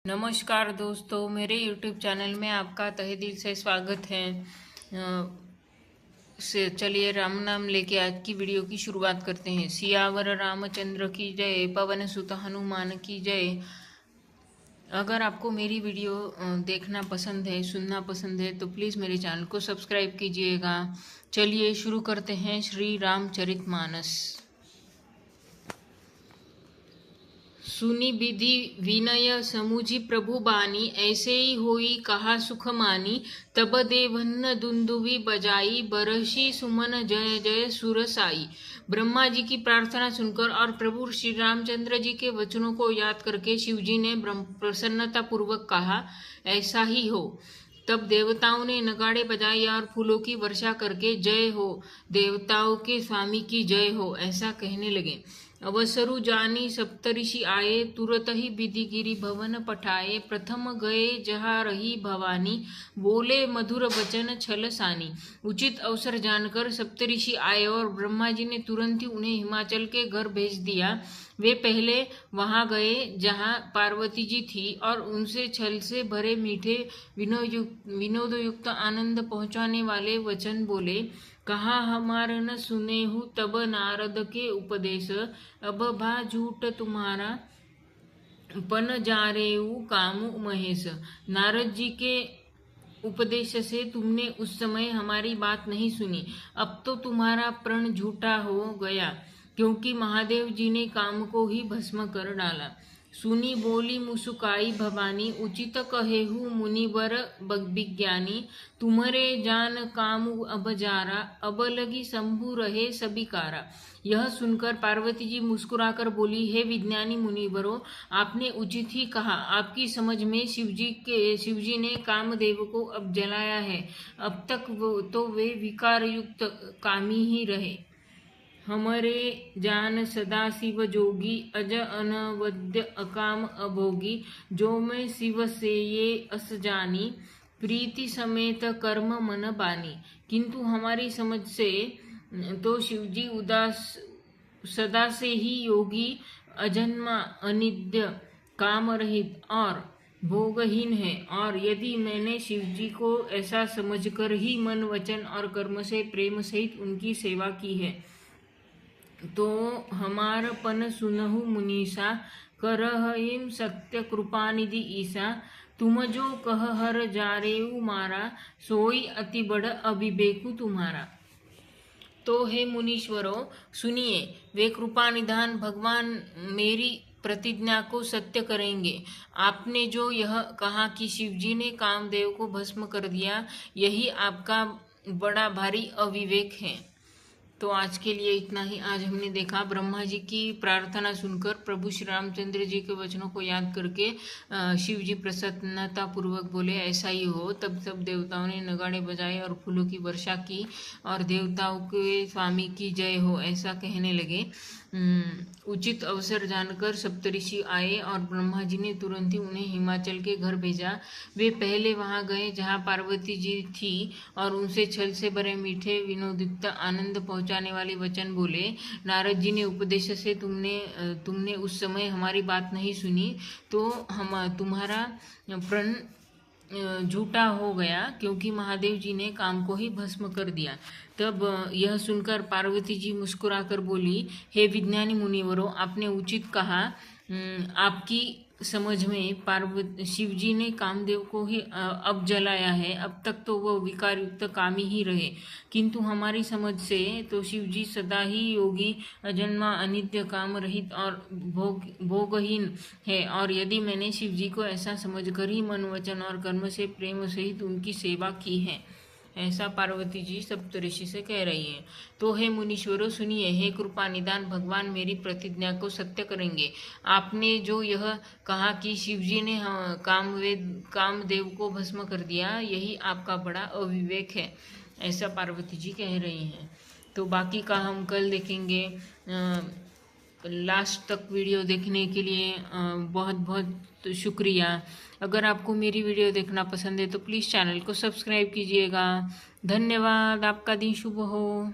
नमस्कार दोस्तों, मेरे YouTube चैनल में आपका तहे दिल से स्वागत है। चलिए राम नाम लेके आज की वीडियो की शुरुआत करते हैं। सियावर रामचंद्र की जय, पवन सुत हनुमान की जय। अगर आपको मेरी वीडियो देखना पसंद है, सुनना पसंद है तो प्लीज़ मेरे चैनल को सब्सक्राइब कीजिएगा। चलिए शुरू करते हैं श्री रामचरितमानस। सुनी विधि विनय समुझि प्रभु बानी, ऐसे ही होई कहा सुख मानी। तब देवन्न दुंदुभि बजाई, बरसी सुमन जय जय सुर साई। ब्रह्मा जी की प्रार्थना सुनकर और प्रभु श्री रामचंद्र जी के वचनों को याद करके शिव जी ने प्रसन्नता पूर्वक कहा, ऐसा ही हो। तब देवताओं ने नगाड़े बजाए और फूलों की वर्षा करके जय हो, देवताओं के स्वामी की जय हो, ऐसा कहने लगे। अवसरु जानी सप्तऋषि आए, तुरत ही विधिगिरि भवन पठाए। प्रथम गए जहाँ रही भवानी, बोले मधुर वचन छल सानी। उचित अवसर जानकर सप्तऋषि आए और ब्रह्मा जी ने तुरंत ही उन्हें हिमाचल के घर भेज दिया। वे पहले वहां गए जहां पार्वती जी थी और उनसे छल से भरे मीठे विनोदयुक्त आनंद पहुंचाने वाले वचन बोले। कहा हमार न सुनेहु तब नारद के उपदेश, अब भा झूठ तुम्हारा पन जारेऊ कामु महेश। नारद जी के उपदेश से तुमने उस समय हमारी बात नहीं सुनी, अब तो तुम्हारा प्रण झूठा हो गया, क्योंकि महादेव जी ने काम को ही भस्म कर डाला। सुनी बोली मुसुकाई भवानी, उचित कहेहु मुनिवर विज्ञानी। तुम्हारे जान काम अब जारा, अब लगी शंभु रहे सबिकारा। यह सुनकर पार्वती जी मुस्कुराकर बोली, हे विज्ञानी मुनिवरों, आपने उचित ही कहा। आपकी समझ में शिव जी ने कामदेव को अब जलाया है। अब तक तो वे विकार युक्त कामी ही रहे। हमारे जान सदा शिव जोगी, अज अनवद्य अकाम अभोगी। जो मैं शिव से ये अस जानी, प्रीति समेत कर्म मन बानी। किंतु हमारी समझ से तो शिवजी उदास सदा से ही योगी, अजन्मा, अनित्य, काम रहित और भोगहीन है। और यदि मैंने शिवजी को ऐसा समझकर ही मन वचन और कर्म से प्रेम सहित उनकी सेवा की है, तो हमार पन सुनहु मुनीसा, करहिम सत्य कृपानिधि ईसा। तुम जो कह हर जारेऊ मारा, सोई अति बड़ अविवेकु तुम्हारा। तो हे मुनीश्वरों सुनिए, वे कृपा निधान भगवान मेरी प्रतिज्ञा को सत्य करेंगे। आपने जो यह कहा कि शिवजी ने कामदेव को भस्म कर दिया, यही आपका बड़ा भारी अविवेक है। तो आज के लिए इतना ही। आज हमने देखा ब्रह्मा जी की प्रार्थना सुनकर प्रभु श्री रामचंद्र जी के वचनों को याद करके शिव जी प्रसन्नता पूर्वक बोले, ऐसा ही हो। तब सब देवताओं ने नगाड़े बजाए और फूलों की वर्षा की और देवताओं के स्वामी की जय हो, ऐसा कहने लगे। उचित अवसर जानकर सप्तऋषि आए और ब्रह्मा जी ने तुरंत ही उन्हें हिमाचल के घर भेजा। वे पहले वहां गए जहां पार्वती जी थी और उनसे छल से भरे मीठे विनोदयुक्त आनंद पहुंचाने वाले वचन बोले। नारद जी ने उपदेश से तुमने उस समय हमारी बात नहीं सुनी, तो तुम्हारा प्रण झूठा हो गया, क्योंकि महादेव जी ने काम को ही भस्म कर दिया। तब यह सुनकर पार्वती जी मुस्कुराकर बोली, हे विज्ञानी मुनिवरों, आपने उचित कहा। आपकी समझ में शिव जी ने कामदेव को ही अब जलाया है। अब तक तो वह विकार युक्त कामी ही रहे, किंतु हमारी समझ से तो शिव जी सदा ही योगी, अजन्मा, अनित्य, काम रहित और भोगहीन है। और यदि मैंने शिव जी को ऐसा समझकर ही मन वचन और कर्म से प्रेम सहित उनकी सेवा की है, ऐसा पार्वती जी सप्तऋषि से कह रही है। तो हे मुनीश्वरों सुनिए, हे कृपा निदान भगवान मेरी प्रतिज्ञा को सत्य करेंगे। आपने जो यह कहा कि शिवजी ने कामदेव को भस्म कर दिया, यही आपका बड़ा अविवेक है, ऐसा पार्वती जी कह रही हैं। तो बाकी का हम कल देखेंगे। लास्ट तक वीडियो देखने के लिए बहुत बहुत शुक्रिया। अगर आपको मेरी वीडियो देखना पसंद है तो प्लीज़ चैनल को सब्सक्राइब कीजिएगा। धन्यवाद। आपका दिन शुभ हो।